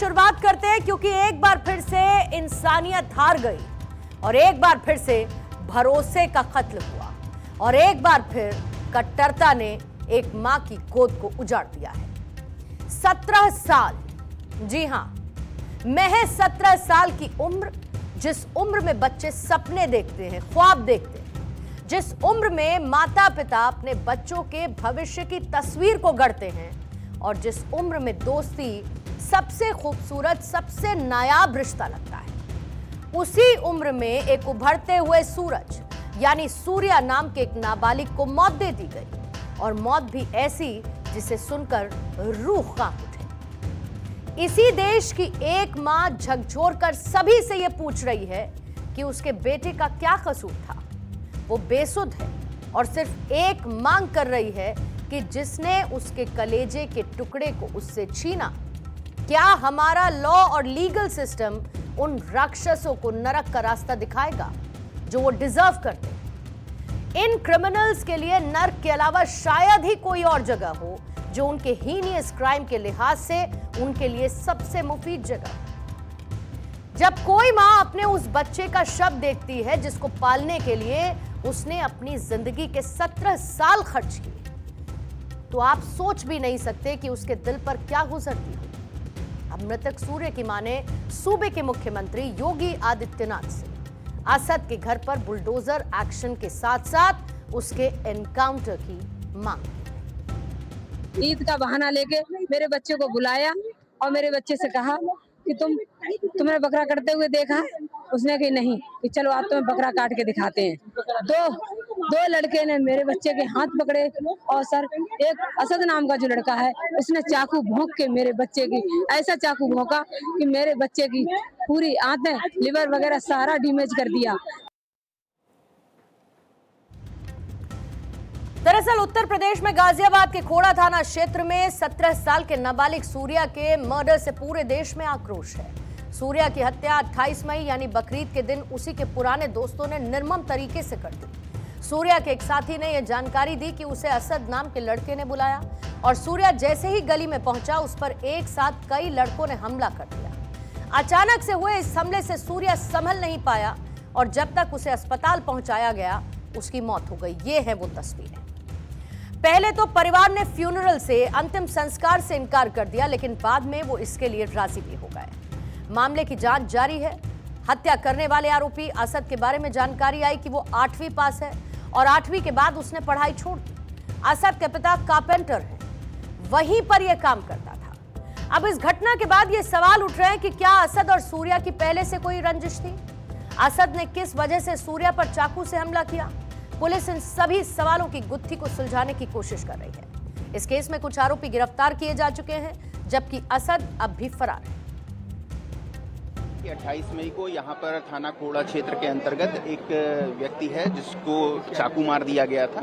शुरुआत करते हैं क्योंकि एक बार फिर से इंसानियत हार गई और एक बार फिर से भरोसे का कत्ल हुआ और एक बार फिर कट्टरता ने एक मां की गोद को उजाड़ दिया है। 17 साल, जी हां, महज 17 साल की उम्र, जिस उम्र में बच्चे सपने देखते हैं, ख्वाब देखते हैं, जिस उम्र में माता पिता अपने बच्चों के भविष्य की तस्वीर को गढ़ते हैं और जिस उम्र में दोस्ती सबसे खूबसूरत, सबसे नायाब रिश्ता लगता है, उसी उम्र में एक उभरते हुए सूरज यानी सूर्या नाम के एक नाबालिग को मौत दे दी गई और मौत भी ऐसी जिसे सुनकर रूह कांप उठे। इसी देश की एक मां झकझोर कर सभी से यह पूछ रही है कि उसके बेटे का क्या कसूर था। वो बेसुध है और सिर्फ एक मांग कर रही है कि जिसने उसके कलेजे के टुकड़े को उससे छीना, क्या हमारा लॉ और लीगल सिस्टम उन राक्षसों को नरक का रास्ता दिखाएगा जो वो डिजर्व करते हैं। इन क्रिमिनल्स के लिए नरक के अलावा शायद ही कोई और जगह हो जो उनके हीनियस क्राइम के लिहाज से उनके लिए सबसे मुफीद जगह। जब कोई मां अपने उस बच्चे का शव देखती है जिसको पालने के लिए उसने अपनी जिंदगी के 17 साल खर्च किए, तो आप सोच भी नहीं सकते कि उसके दिल पर क्या गुजरती हो। अब मृतक सूर्य की मां ने सूबे के मुख्यमंत्री योगी आदित्यनाथ से असद के घर पर बुलडोजर एक्शन के साथ साथ उसके एनकाउंटर की मांग की। ईद का बहाना लेके मेरे बच्चे को बुलाया और मेरे बच्चे से कहा कि तुमने बकरा काटते हुए देखा? उसने कही नहीं। कि चलो आप तुम्हें बकरा काट के दिखाते हैं। दो लड़के ने मेरे बच्चे के हाथ पकड़े और सर, एक असद नाम का जो लड़का है उसने चाकू भोंक के मेरे बच्चे की ऐसा चाकू भोंका कि मेरे बच्चे की पूरी आंतें, लिवर वगैरह सारा डैमेज कर दिया। दरअसल उत्तर प्रदेश में गाजियाबाद के खोड़ा थाना क्षेत्र में 17 साल के नाबालिग सूर्या के मर्डर से पूरे देश में आक्रोश है। सूर्या की हत्या 28 मई यानी बकरीद के दिन उसी के पुराने दोस्तों ने निर्मम तरीके से कर दी। सूर्या के एक साथी ने यह जानकारी दी कि उसे असद नाम के लड़के ने बुलाया और सूर्या जैसे ही गली में पहुंचा उस पर एक साथ कई लड़कों ने हमला कर दिया। अचानक से हुए इस हमले से सूर्या संभल नहीं पाया और जब तक उसे अस्पताल पहुंचाया गया उसकी मौत हो गई। ये है वो तस्वीरें। पहले तो परिवार ने फ्यूनरल से, अंतिम संस्कार से इनकार कर दिया, लेकिन बाद में वो इसके लिए राजी भी हो गए। मामले की जांच जारी है। हत्या करने वाले आरोपी असद के बारे में जानकारी आई कि वो 8वीं पास है और 8वीं के बाद उसने पढ़ाई छोड़ दी। असद के पिता कारपेंटर हैं, वहीं पर यह काम करता था। अब इस घटना के बाद ये सवाल उठ रहे हैं कि क्या असद और सूर्या की पहले से कोई रंजिश थी? असद ने किस वजह से सूर्या पर चाकू से हमला किया? पुलिस इन सभी सवालों की गुत्थी को सुलझाने की कोशिश कर रही है। इस केस में कुछ आरोपी गिरफ्तार किए जा चुके हैं जबकि असद अब भी फरार है। 28 मई को यहाँ पर थाना खोड़ा क्षेत्र के अंतर्गत एक व्यक्ति है जिसको चाकू मार दिया गया था।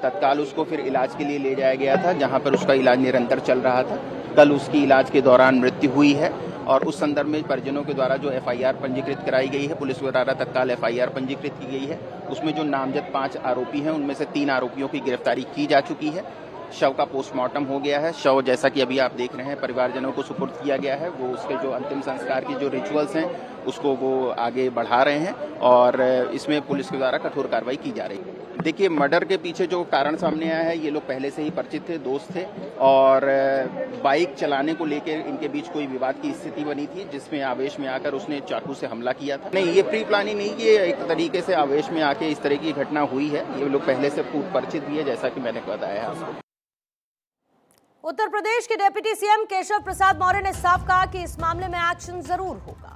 तत्काल उसको फिर इलाज के लिए ले जाया गया था, जहाँ पर उसका इलाज निरंतर चल रहा था। कल उसकी इलाज के दौरान मृत्यु हुई है और उस संदर्भ में परिजनों के द्वारा जो एफआईआर पंजीकृत कराई गई है, पुलिस द्वारा तत्काल एफआईआर पंजीकृत की गई है। उसमें जो नामजद 5 आरोपी हैं उनमें से 3 आरोपियों की गिरफ्तारी की जा चुकी है। शव का पोस्टमार्टम हो गया है। शव जैसा कि अभी आप देख रहे हैं परिवारजनों को सुपुर्द किया गया है। वो उसके जो अंतिम संस्कार की जो रिचुअल्स हैं उसको वो आगे बढ़ा रहे हैं और इसमें पुलिस के द्वारा कठोर कार्रवाई की जा रही है। देखिए, मर्डर के पीछे जो कारण सामने आया है, ये लोग पहले से ही परिचित थे, दोस्त थे और बाइक चलाने को लेकर इनके बीच कोई विवाद की स्थिति बनी थी जिसमें आवेश में आकर उसने चाकू से हमला किया था। नहीं, ये प्री प्लानिंग नहीं, ये एक तरीके से आवेश में आके इस तरह की घटना हुई है। ये लोग पहले से पूर्व परिचित भी है, जैसा कि मैंने बताया है आपको। उत्तर प्रदेश के डिप्टी सीएम केशव प्रसाद मौर्य ने साफ कहा कि इस मामले में एक्शन जरूर होगा।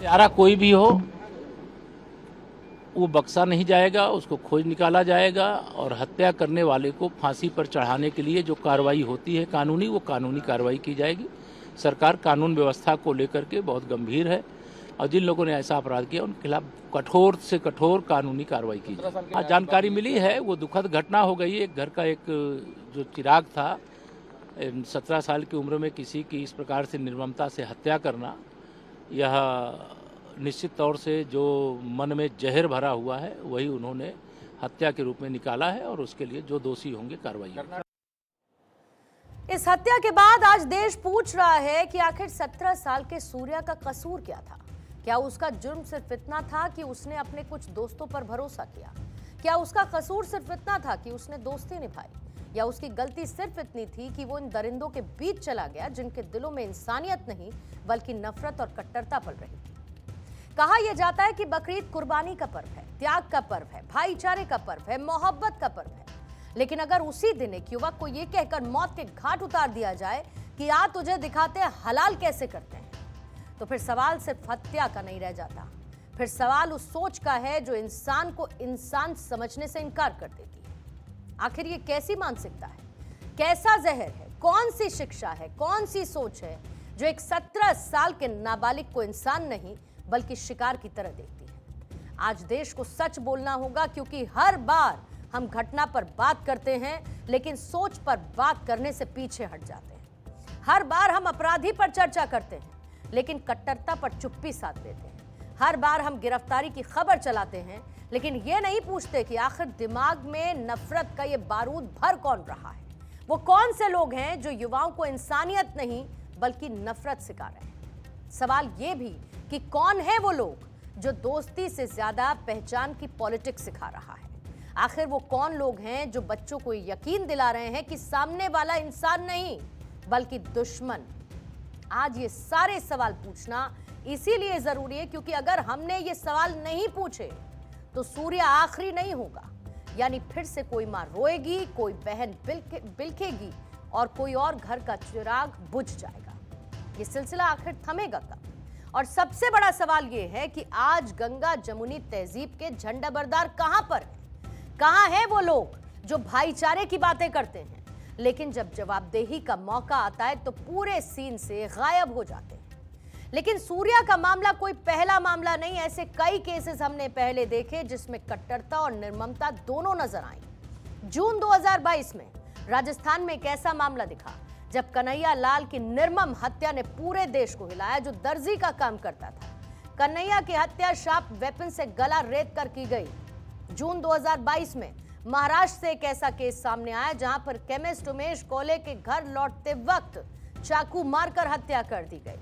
यारा कोई भी हो, वो बख्शा नहीं जाएगा, उसको खोज निकाला जाएगा और हत्या करने वाले को फांसी पर चढ़ाने के लिए जो कार्रवाई होती है कानूनी, वो कानूनी कार्रवाई की जाएगी। सरकार कानून व्यवस्था को लेकर के बहुत गंभीर है और जिन लोगों ने ऐसा अपराध किया उनके खिलाफ कठोर से कठोर कानूनी कार्रवाई की जाए। आज जानकारी मिली है, वो दुखद घटना हो गई। एक घर का एक जो चिराग था, 17 साल की उम्र में किसी की इस प्रकार से निर्ममता से हत्या करना, यह निश्चित तौर से जो मन में जहर भरा हुआ है वही उन्होंने हत्या के रूप में निकाला है और उसके लिए जो दोषी होंगे कार्रवाई। इस हत्या के बाद आज देश पूछ रहा है कि आखिर 17 साल के सूर्या का कसूर क्या था। क्या उसका जुर्म सिर्फ इतना था कि उसने अपने कुछ दोस्तों पर भरोसा किया? क्या उसका कसूर सिर्फ इतना था कि उसने दोस्ती निभाई? या उसकी गलती सिर्फ इतनी थी कि वो इन दरिंदों के बीच चला गया जिनके दिलों में इंसानियत नहीं बल्कि नफरत और कट्टरता पल रही थी। कहा यह जाता है कि बकरीद कुर्बानी का पर्व है, त्याग का पर्व है, भाईचारे का पर्व है, मोहब्बत का पर्व है। लेकिन अगर उसी दिन एक युवक को यह कहकर मौत के घाट उतार दिया जाए कि आ तुझे दिखाते हलाल कैसे करते हैं, तो फिर सवाल सिर्फ हत्या का नहीं रह जाता। फिर सवाल उस सोच का है जो इंसान को इंसान समझने से इनकार कर देती है। आखिर ये कैसी मानसिकता है, कैसा जहर है, कौन सी शिक्षा है, कौन सी सोच है जो एक 17 साल के नाबालिग को इंसान नहीं बल्कि शिकार की तरह देखती है। आज देश को सच बोलना होगा, क्योंकि हर बार हम घटना पर बात करते हैं लेकिन सोच पर बात करने से पीछे हट जाते हैं। हर बार हम अपराधी पर चर्चा करते हैं लेकिन कट्टरता पर चुप्पी साध देते हैं। हर बार हम गिरफ्तारी की खबर चलाते हैं लेकिन ये नहीं पूछते कि आखिर दिमाग में नफरत का ये बारूद भर कौन रहा है। वो कौन से लोग हैं जो युवाओं को इंसानियत नहीं बल्कि नफरत सिखा रहे हैं। सवाल ये भी कि कौन है वो लोग जो दोस्ती से ज्यादा पहचान की पॉलिटिक्स सिखा रहा है। आखिर वो कौन लोग हैं जो बच्चों को यकीन दिला रहे हैं कि सामने वाला इंसान नहीं बल्कि दुश्मन। आज ये सारे सवाल पूछना इसीलिए जरूरी है क्योंकि अगर हमने ये सवाल नहीं पूछे तो सूर्या आखिरी नहीं होगा। यानी फिर से कोई मां रोएगी, कोई बहन बिलखेगी और कोई और घर का चिराग बुझ जाएगा। ये सिलसिला आखिर थमेगा कब? और सबसे बड़ा सवाल ये है कि आज गंगा जमुनी तहजीब के झंडाबरदार कहां पर हैं? कहां हैं वो लोग जो भाईचारे की बातें करते हैं लेकिन जब जवाबदेही का मौका आता है तो पूरे सीन से गायब हो जाते हैं। लेकिन सूर्या का मामला कोई पहला मामला नहीं। ऐसे कई केसेस हमने पहले देखे जिसमें कट्टरता और निर्ममता दोनों नजर आई। जून 2022 में राजस्थान में एक ऐसा मामला दिखा जब कन्हैया लाल की निर्मम हत्या ने पूरे देश को हिलाया, जो दर्जी का काम करता था। कन्हैया की हत्या शार्प वेपन से गला रेत कर की गई। जून 2022 में महाराष्ट्र से एक ऐसा केस सामने आया जहां पर केमिस्ट उमेश कोले के घर लौटते वक्त चाकू मारकर हत्या कर दी गई।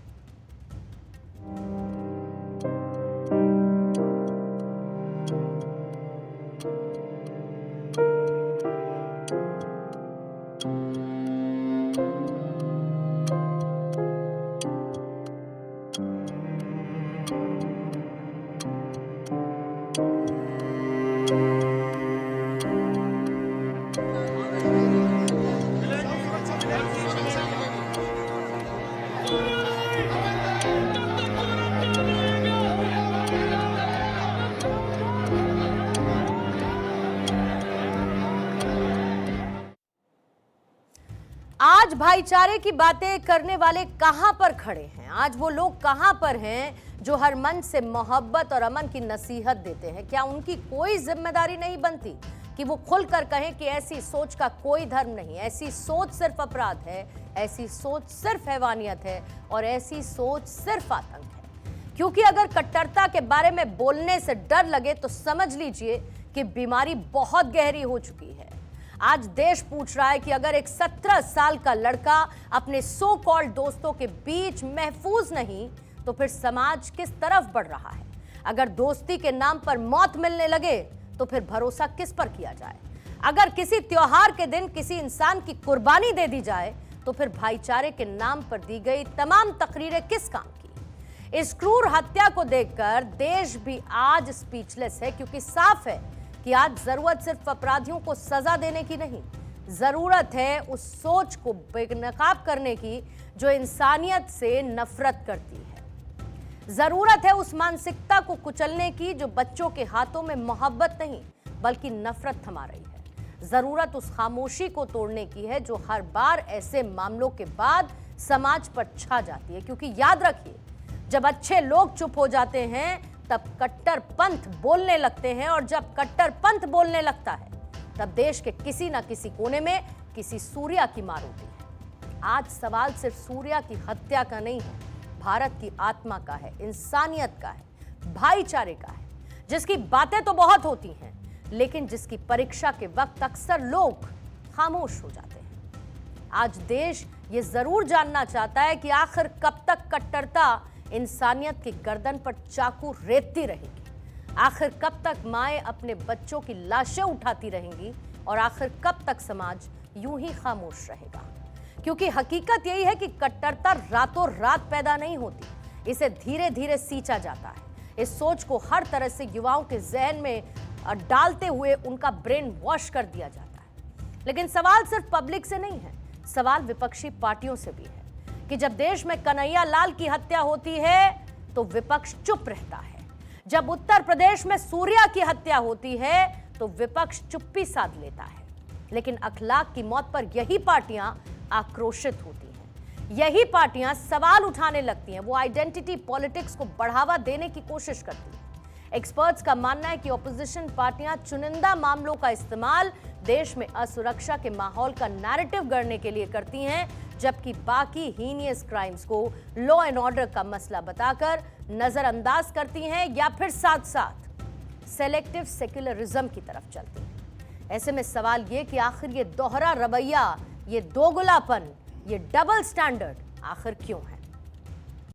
आज भाईचारे की बातें करने वाले कहां पर खड़े हैं? आज वो लोग कहां पर हैं जो हर मन से मोहब्बत और अमन की नसीहत देते हैं? क्या उनकी कोई जिम्मेदारी नहीं बनती कि वो खुलकर कहें कि ऐसी सोच का कोई धर्म नहीं, ऐसी सोच सिर्फ अपराध है, ऐसी सोच सिर्फ हैवानियत है और ऐसी सोच सिर्फ आतंक है? क्योंकि अगर कट्टरता के बारे में बोलने से डर लगे तो समझ लीजिए कि बीमारी बहुत गहरी हो चुकी है। आज देश पूछ रहा है कि अगर एक 17 साल का लड़का अपने सो कॉल्ड दोस्तों के बीच महफूज नहीं तो फिर समाज किस तरफ बढ़ रहा है? अगर दोस्ती के नाम पर मौत मिलने लगे तो फिर भरोसा किस पर किया जाए? अगर किसी त्योहार के दिन किसी इंसान की कुर्बानी दे दी जाए तो फिर भाईचारे के नाम पर दी गई तमाम तकरीरें किस काम की? इस क्रूर हत्या को देखकर देश भी आज स्पीचलेस है, क्योंकि साफ है कि आज जरूरत सिर्फ अपराधियों को सजा देने की नहीं, जरूरत है उस सोच को बेनकाब करने की जो इंसानियत से नफरत करती है। जरूरत है उस मानसिकता को कुचलने की जो बच्चों के हाथों में मोहब्बत नहीं बल्कि नफरत थमा रही है। जरूरत उस खामोशी को तोड़ने की है जो हर बार ऐसे मामलों के बाद समाज पर छा जाती है। क्योंकि याद रखिए, जब अच्छे लोग चुप हो जाते हैं तब कट्टरपंथ बोलने लगते हैं, और जब कट्टरपंथ बोलने लगता है तब देश के किसी न किसी कोने में किसी सूर्या की मार होती है। आज सवाल सिर्फ सूर्या की हत्या का नहीं है, भारत की आत्मा का है, इंसानियत का है, भाईचारे का है, जिसकी बातें तो बहुत होती हैं लेकिन जिसकी परीक्षा के वक्त अक्सर लोग खामोश हो जाते हैं। आज देश ये जरूर जानना चाहता है कि आखिर कब तक कट्टरता इंसानियत की गर्दन पर चाकू रेतती रहेगी, आखिर कब तक माएं अपने बच्चों की लाशें उठाती रहेंगी और आखिर कब तक समाज यूं ही खामोश रहेगा। क्योंकि हकीकत यही है कि कट्टरता रातों रात पैदा नहीं होती, इसे धीरे धीरे सींचा जाता है। इस सोच को हर तरह से युवाओं के जहन में डालते हुए उनका ब्रेन वॉश कर दिया जाता है। लेकिन सवाल सिर्फ पब्लिक से नहीं है, सवाल विपक्षी पार्टियों से भी है कि जब देश में कन्हैया लाल की हत्या होती है तो विपक्ष चुप रहता है, जब उत्तर प्रदेश में सूर्या की हत्या होती है तो विपक्ष चुप्पी साध लेता है। लेकिन अखलाक की मौत पर यही पार्टियां आक्रोशित होती हैं, यही पार्टियां सवाल उठाने लगती हैं, वो आइडेंटिटी पॉलिटिक्स को बढ़ावा देने की कोशिश करती हैं। एक्सपर्ट्स का मानना है कि ऑपोजिशन पार्टियां चुनिंदा मामलों का इस्तेमाल देश में असुरक्षा के माहौल का नैरेटिव गढ़ने के लिए करती हैं, जबकि बाकी हीनियस क्राइम्स को लॉ एंड ऑर्डर का मसला बताकर नजरअंदाज करती हैं या फिर साथ साथ सेलेक्टिव सेक्युलरिज्म की तरफ चलती हैं। ऐसे में सवाल ये कि आखिर ये दोहरा रवैया, ये दोगलापन, ये डबल स्टैंडर्ड आखिर क्यों है?